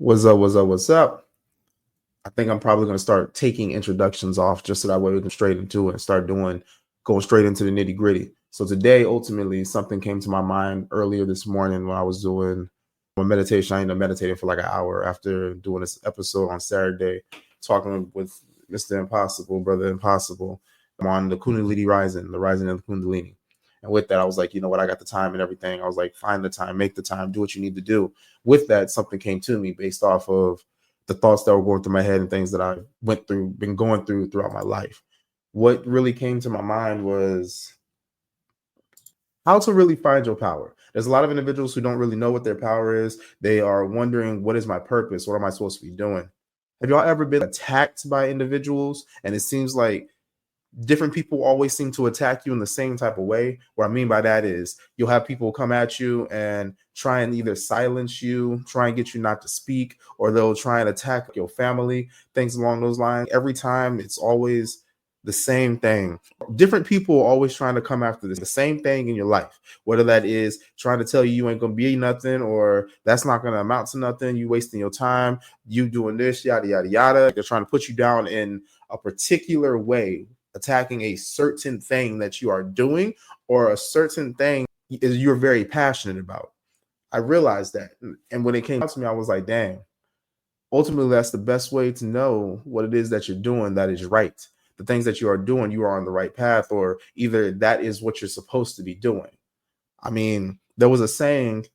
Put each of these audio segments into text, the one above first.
What's up? What's up? What's up? I think I'm probably going to start taking introductions off just so that way we can straight into it and start going straight into the nitty gritty. So today, ultimately, something came to my mind earlier this morning when I was doing a meditation. I ended up meditating for like an hour after doing this episode on Saturday, talking with Mr. Impossible, Brother Impossible. I'm on the Kundalini Rising, the Rising of the Kundalini. And with that, I was like, you know what? I got the time and everything. I was like, find the time, make the time, do what you need to do. With that, something came to me based off of the thoughts that were going through my head and things that I been going through throughout my life. What really came to my mind was how to really find your power. There's a lot of individuals who don't really know what their power is. They are wondering, what is my purpose? What am I supposed to be doing? Have y'all ever been attacked by individuals? And it seems like different people always seem to attack you in the same type of way. What I mean by that is you'll have people come at you and try and either silence you, try and get you not to speak, or they'll try and attack your family, things along those lines. Every time it's always the same thing. Different people are always trying to come after the same thing in your life, whether that is trying to tell you ain't going to be nothing, or that's not going to amount to nothing, you wasting your time, you doing this, yada, yada, yada. They're trying to put you down in a particular way, attacking a certain thing that you are doing or a certain thing you're very passionate about. I realized that. And when it came out to me, I was like, dang, ultimately, that's the best way to know what it is that you're doing that is right. The things that you are doing, you are on the right path, or either that is what you're supposed to be doing. I mean, there was a saying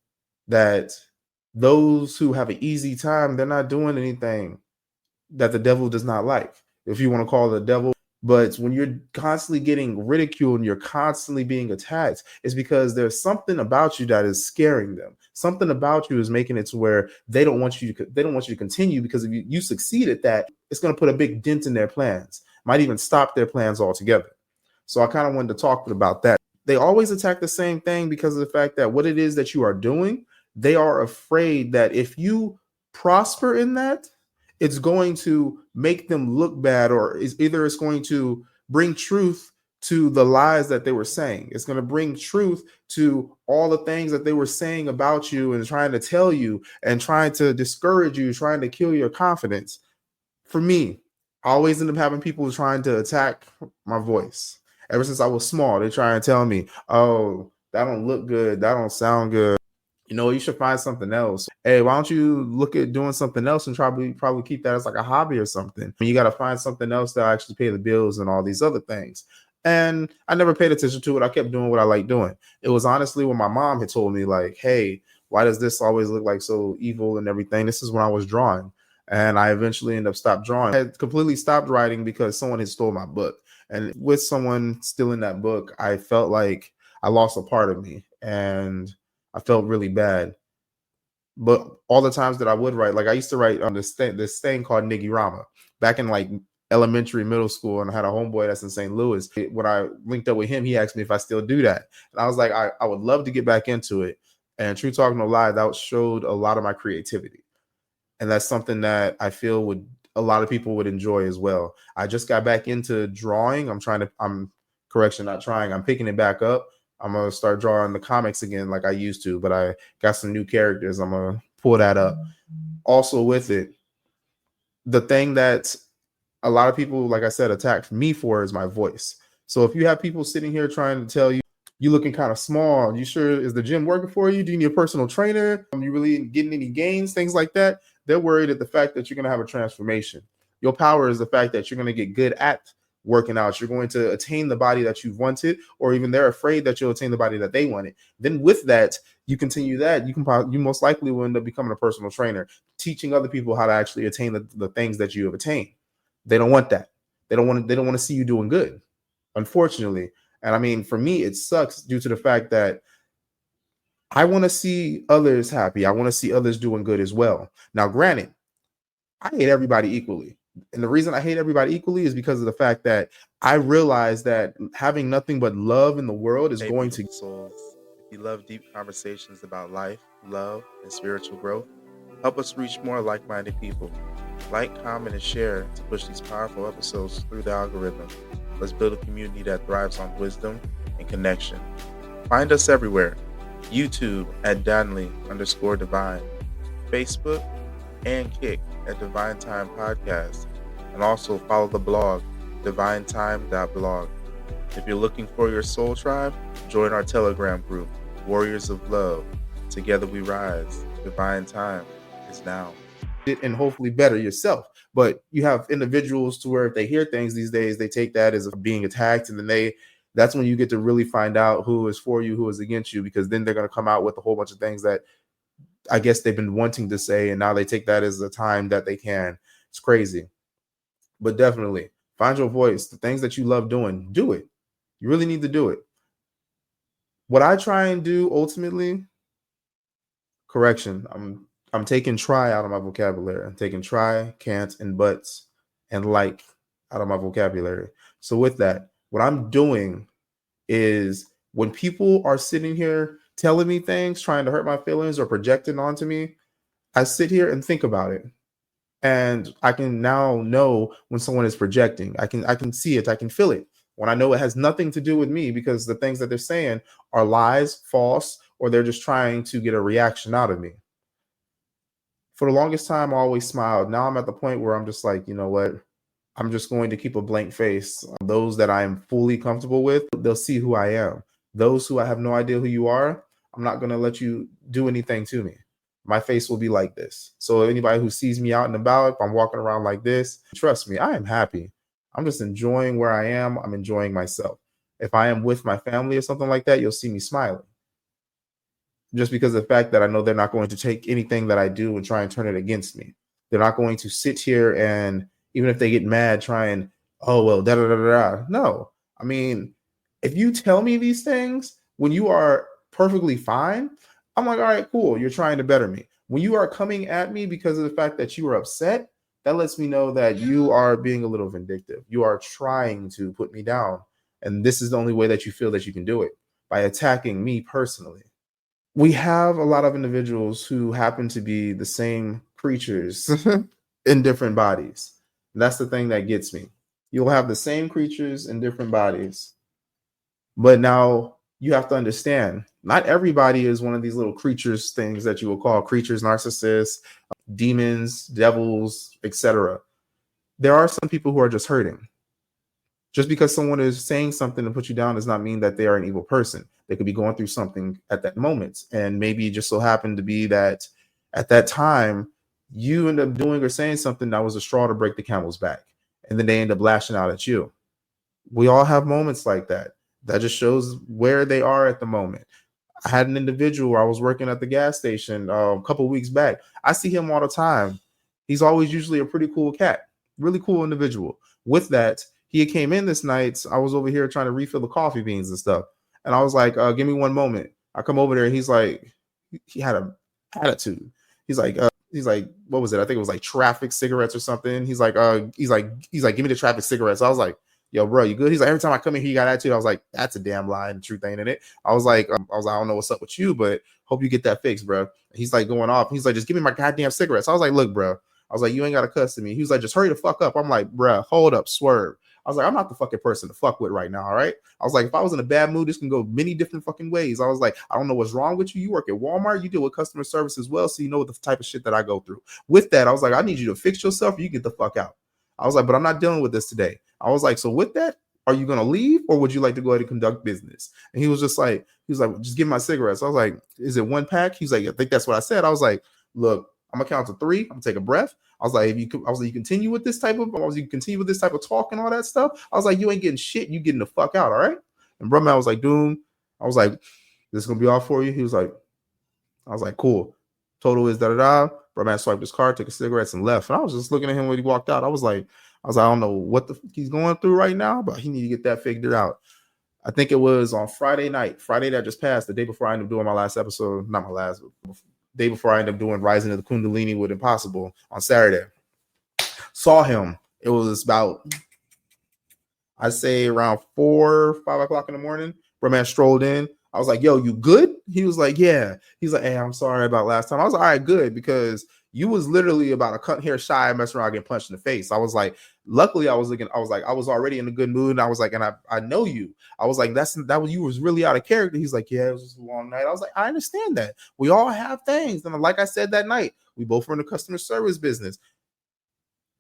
that those who have an easy time, they're not doing anything that the devil does not like, if you want to call it the devil. But when you're constantly getting ridiculed and you're constantly being attacked, it's because there's something about you that is scaring them. Something about you is making it to where they don't want you to continue, because if you succeed at that, it's going to put a big dent in their plans. Might even stop their plans altogether. So I kind of wanted to talk about that. They always attack the same thing because of the fact that what it is that you are doing, they are afraid that if you prosper in that, it's going to make them look bad, or it's going to bring truth to the lies that they were saying. It's going to bring truth to all the things that they were saying about you and trying to tell you and trying to discourage you, trying to kill your confidence. For me, I always end up having people trying to attack my voice. Ever since I was small, they try and tell me, oh, that don't look good, that don't sound good. You know, you should find something else. Hey, why don't you look at doing something else and probably keep that as like a hobby or something? You got to find something else that actually pay the bills and all these other things. And I never paid attention to it. I kept doing what I like doing. It was honestly when my mom had told me, like, hey, why does this always look like so evil and everything? This is when I was drawing. And I eventually ended up stopped drawing. I had completely stopped writing because someone had stole my book. And with someone stealing that book, I felt like I lost a part of me. And I felt really bad. But all the times that I would write, like I used to write on this thing called Niggy Rama back in like elementary, middle school, and I had a homeboy that's in St. Louis. When I linked up with him, he asked me if I still do that. And I was like, I would love to get back into it. And true talk, no lie, that showed a lot of my creativity. And that's something that I feel a lot of people would enjoy as well. I just got back into drawing. I'm picking it back up. I'm going to start drawing the comics again like I used to, but I got some new characters. I'm going to pull that up. Also with it, the thing that a lot of people, like I said, attack me for is my voice. So if you have people sitting here trying to tell you, you looking kind of small, you sure is the gym working for you? Do you need a personal trainer? You really getting any gains? Things like that. They're worried at the fact that you're going to have a transformation. Your power is the fact that you're going to get good at working out. You're going to attain the body that you've wanted, or even they're afraid that you'll attain the body that they wanted. Then with that, you continue that, you most likely will end up becoming a personal trainer, teaching other people how to actually attain the things that you have attained. They don't want that. They don't want to see you doing good, unfortunately. And I mean, for me, it sucks due to the fact that I want to see others happy. I want to see others doing good as well. Now, granted, I hate everybody equally. And the reason I hate everybody equally is because of the fact that I realize that having nothing but love in the world is going to souls. If you love deep conversations about life, love, and spiritual growth, help us reach more like-minded people. Like, comment, and share to push these powerful episodes through the algorithm. Let's build a community that thrives on wisdom and connection. Find us everywhere. YouTube at Danli_Divine. Facebook, and kick at Divine Time Podcast, and also follow the blog, divinetime.blog. If you're looking for your soul tribe, join our Telegram group, Warriors of Love. Together we rise. Divine Time is now. And hopefully better yourself. But you have individuals to where if they hear things these days, they take that as being attacked, and then that's when you get to really find out who is for you, who is against you, because then they're going to come out with a whole bunch of things that I guess they've been wanting to say, and now they take that as the time that they can. It's crazy. But definitely find your voice. The things that you love doing, do it. You really need to do it. What I try and do ultimately, correction, I'm taking try out of my vocabulary. I'm taking try, can't, and buts, and like out of my vocabulary. So with that, what I'm doing is when people are sitting here telling me things, trying to hurt my feelings or projecting onto me, I sit here and think about it. And I can now know when someone is projecting. I can see it, I can feel it. When I know it has nothing to do with me, because the things that they're saying are lies, false, or they're just trying to get a reaction out of me. For the longest time, I always smiled. Now I'm at the point where I'm just like, you know what? I'm just going to keep a blank face. Those that I am fully comfortable with, they'll see who I am. Those who I have no idea who you are, I'm not going to let you do anything to me. My face will be like this. So anybody who sees me out and about, if I'm walking around like this, trust me, I am happy. I'm just enjoying where I am. I'm enjoying myself. If I am with my family or something like that, you'll see me smiling. Just because of the fact that I know they're not going to take anything that I do and try and turn it against me. They're not going to sit here and, even if they get mad, try and, oh, well, da da da da. No. I mean, if you tell me these things when you are perfectly fine, I'm like, all right, cool. You're trying to better me. When you are coming at me because of the fact that you are upset, that lets me know that you are being a little vindictive. You are trying to put me down. And this is the only way that you feel that you can do it, by attacking me personally. We have a lot of individuals who happen to be the same creatures in different bodies. And that's the thing that gets me. You'll have the same creatures in different bodies. But now you have to understand, not everybody is one of these little creatures, things that you will call creatures, narcissists, demons, devils, etc. There are some people who are just hurting. Just because someone is saying something to put you down does not mean that they are an evil person. They could be going through something at that moment. And maybe it just so happened to be that at that time, you end up doing or saying something that was a straw to break the camel's back. And then they end up lashing out at you. We all have moments like that. That just shows where they are at the moment. I had an individual, I was working at the gas station a couple of weeks back. I see him all the time. He's always usually a pretty cool cat, really cool individual. With that, he came in this night. I was over here trying to refill the coffee beans and stuff. And I was like, give me one moment. I come over there and he's like, he had an attitude. He's like, what was it? I think it was like traffic cigarettes or something. He's like, give me the traffic cigarettes. I was like, yo, bro, you good? He's like, every time I come in here, you got attitude. I was like, that's a damn lie, and the truth ain't in it. I was like, I don't know what's up with you, but hope you get that fixed, bro. He's like going off. He's like, just give me my goddamn cigarettes. I was like, look, bro. I was like, you ain't got to cuss to me. He was like, just hurry the fuck up. I'm like, bro, hold up, swerve. I was like, I'm not the fucking person to fuck with right now, all right? I was like, if I was in a bad mood, this can go many different fucking ways. I was like, I don't know what's wrong with you. You work at Walmart. You deal with customer service as well, so you know the type of shit that I go through. With that, I was like, I need you to fix yourself or you get the fuck out. I was like, but I'm not dealing with this today. I was like, so with that, are you going to leave or would you like to go ahead and conduct business? And he was like, just give me my cigarettes. I was like, is it one pack? He's like, I think that's what I said. I was like, look, I'm gonna count to 3. I'm gonna take a breath. I was like, you continue with this type of talk and all that stuff. I was like, you ain't getting shit. You getting the fuck out. All right. And bro, man was like, Doom. I was like, this is gonna be all for you. He was like, I was like, cool. Total is da-da-da. Bro, man swiped his card, took his cigarettes and left. And I was just looking at him when he walked out. I was like, I don't know what the fuck he's going through right now, but he need to get that figured out. I think it was on Friday that just passed, the day before I ended up doing my last episode. Not my last, day before I ended up doing Rising of the Kundalini with Impossible on Saturday. Saw him. It was about, I'd say around 4, 5 o'clock in the morning. Bro, man strolled in. I was like, yo, you good? He was like, yeah. He's like, hey, I'm sorry about last time. I was like, all right, good, because you was literally about a cut hair shy and messing around getting punched in the face. I was like, luckily I was already in a good mood. And I was like, and I know you. I was like, you was really out of character. He's like, yeah, it was just a long night. I was like, I understand that. We all have things. And like I said that night, We both were in the customer service business.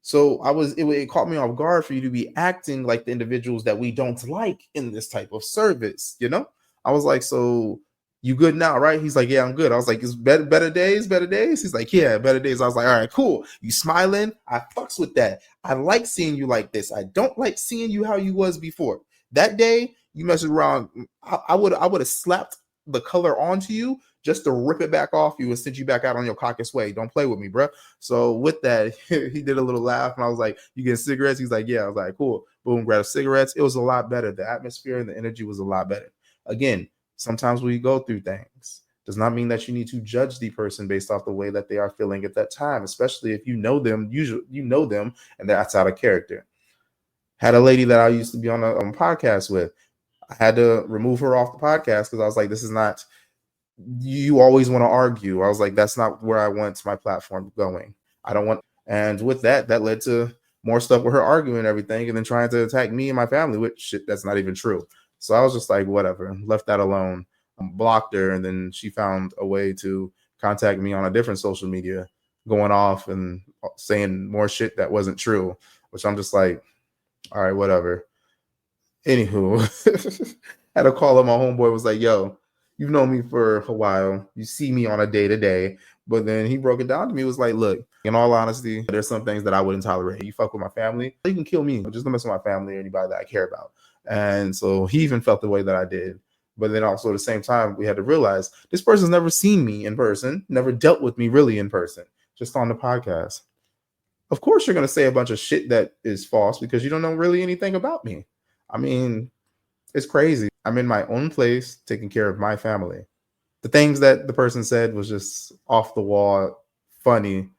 So it caught me off guard for you to be acting like the individuals that we don't like in this type of service, you know? I was like, so you good now, right? He's like, yeah, I'm good. I was like, is better days, better days? He's like, yeah, better days. I was like, all right, cool. You smiling? I fucks with that. I like seeing you like this. I don't like seeing you how you was before. That day, you messed around. I would have slapped the color onto you just to rip it back off you and send you back out on your caucus way. Don't play with me, bro. So with that, he did a little laugh, and I was like, you getting cigarettes? He's like, yeah. I was like, cool. Boom, grab cigarettes. It was a lot better. The atmosphere and the energy was a lot better. Again, sometimes we go through things. Does not mean that you need to judge the person based off the way that they are feeling at that time, especially if you know them, usually you know them, and that's out of character. Had a lady that I used to be on a podcast with. I had to remove her off the podcast because I was like, this is not, you always want to argue. I was like, that's not where I want my platform going. I don't want, and with that led to more stuff with her arguing and everything, and then trying to attack me and my family, which shit, that's not even true. So I was just like, whatever, left that alone, blocked her, and then she found a way to contact me on a different social media, going off and saying more shit that wasn't true, which I'm just like, all right, whatever. Anywho, had a call up. My homeboy was like, yo, you've known me for a while. You see me on a day-to-day. But then he broke it down to me. It was like, look, in all honesty, there's some things that I wouldn't tolerate. You fuck with my family, you can kill me. Just don't mess with my family or anybody that I care about. And so he even felt the way that I did. But then also at the same time, we had to realize this person's never seen me in person, never dealt with me really in person, just on the podcast. Of course, you're going to say a bunch of shit that is false because you don't know really anything about me. I mean, it's crazy. I'm in my own place taking care of my family. The things that the person said was just off the wall, funny,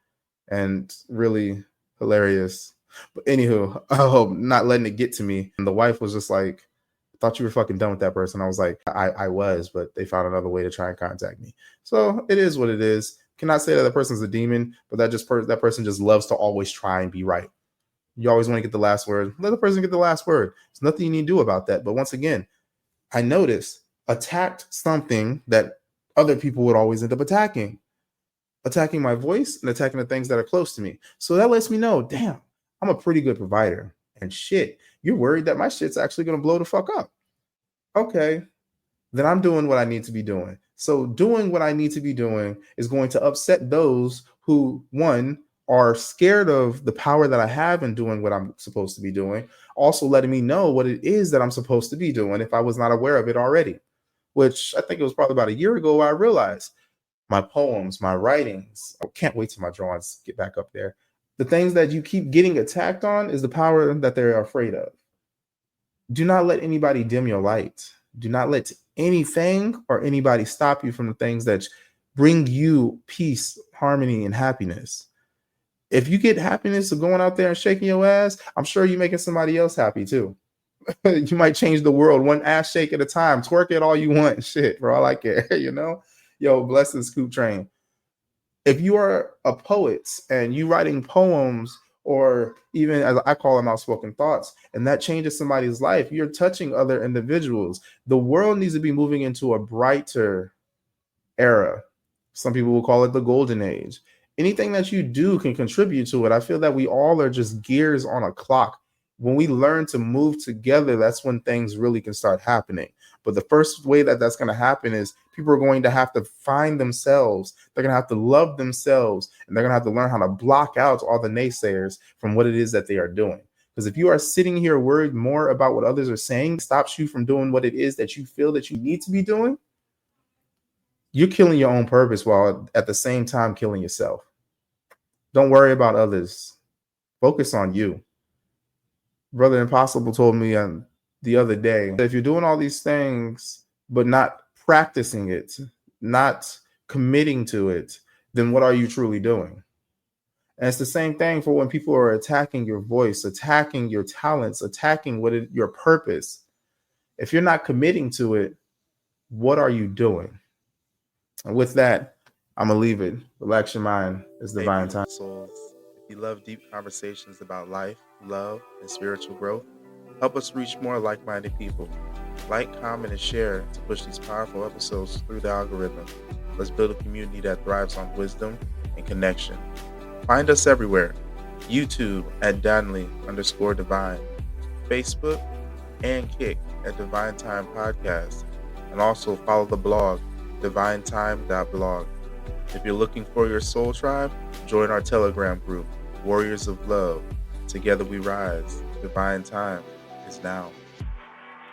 and really hilarious. But anywho, I hope not letting it get to me. And the wife was just like, I thought you were fucking done with that person. I was like, I was, but they found another way to try and contact me. So it is what it is. Cannot say that the person's a demon, but that person just loves to always try and be right. You always want to get the last word. Let the person get the last word. There's nothing you need to do about that. But once again, I noticed attacked something that other people would always end up attacking my voice and attacking the things that are close to me. So that lets me know, damn, I'm a pretty good provider. And shit, you're worried that my shit's actually going to blow the fuck up. Okay, then I'm doing what I need to be doing. So doing what I need to be doing is going to upset those who, one, are scared of the power that I have in doing what I'm supposed to be doing, also letting me know what it is that I'm supposed to be doing if I was not aware of it already, which I think it was probably about a year ago where I realized my poems, my writings, I can't wait till my drawings get back up there. The things that you keep getting attacked on is the power that they're afraid of. Do not let anybody dim your light. Do not let anything or anybody stop you from the things that bring you peace, harmony, and happiness. If you get happiness of going out there and shaking your ass, I'm sure you're making somebody else happy too. You might change the world one ass shake at a time. Twerk it all you want. Shit, for all I care, you know? Yo, bless this Scoop Train. If you are a poet and you writing poems, or even as I call them outspoken thoughts, and that changes somebody's life, you're touching other individuals. The world needs to be moving into a brighter era. Some people will call it the golden age. Anything that you do can contribute to it. I feel that we all are just gears on a clock. When we learn to move together, that's when things really can start happening. But the first way that that's going to happen is people are going to have to find themselves. They're going to have to love themselves, and they're going to have to learn how to block out all the naysayers from what it is that they are doing. Because if you are sitting here worried more about what others are saying, stops you from doing what it is that you feel that you need to be doing, you're killing your own purpose while at the same time killing yourself. Don't worry about others. Focus on you. Brother Impossible told me the other day, if you're doing all these things, but not practicing it, not committing to it, then what are you truly doing? And it's the same thing for when people are attacking your voice, attacking your talents, attacking your purpose. If you're not committing to it, what are you doing? And with that, I'm going to leave it. Relax your mind. It's divine time. Souls. If you love deep conversations about life, love, and spiritual growth, help us reach more like-minded people. Like, comment, and share to push these powerful episodes through the algorithm. Let's build a community that thrives on wisdom and connection. Find us everywhere. YouTube at Danli_Divine, Facebook and Kick at Divine Time Podcast, and also follow the blog divinetime.blog. If you're looking for your soul tribe, join our Telegram group, Warriors of Love. Together we rise. Divine Time is now.